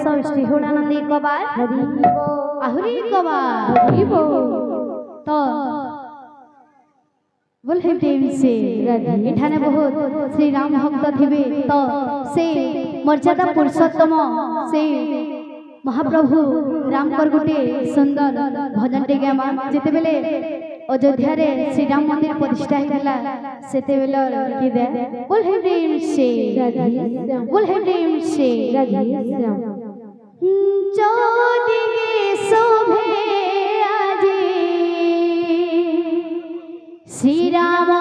वर्ष श्रीहुणानंदी कबार आहुरी कबार तो बोल हे प्रेम से एठाने बहुत श्री राम भक्त थिबे तो से मर्यादा पुरुषोत्तम से महाप्रभु राम कर गुटे सुंदर भजन टे गामा जेते बेले अयोध्या रे श्री राम मंदिर प्रतिष्ठा हिला सेते बेले की दे बोल हे प्रेम से बोल हे प्रेम से चौदिगे शोभे आजे श्री राम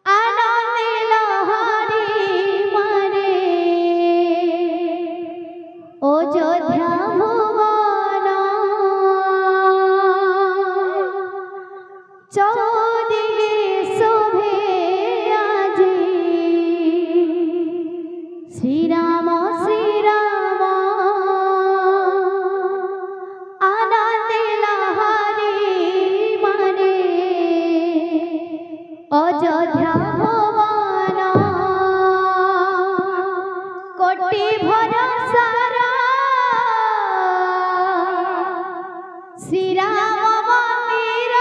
आनंद लहरी मारे अयोध्या भुवन चौदिगे शोभे आजे श्री राम आनंद लहरी मारे अयोध्या भुवन कोटि भरोसा श्री राम मंदिर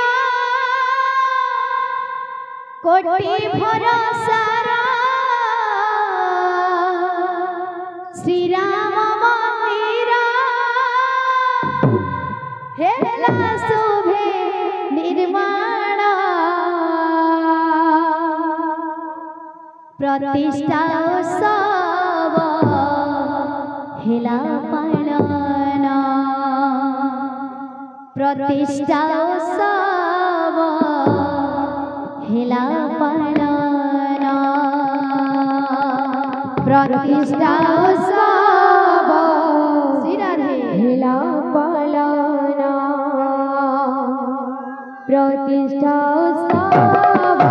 कोटि भरोसा श्री राम मंदिर हेला शोभे निर्माण प्रतिष्ठा उत्सव हेला पालन प्रतिष्ठा उत्सव हेला पालन प्रतिष्ठा उत्सव श्री राधे हेला पालन प्रतिष्ठा उत्सव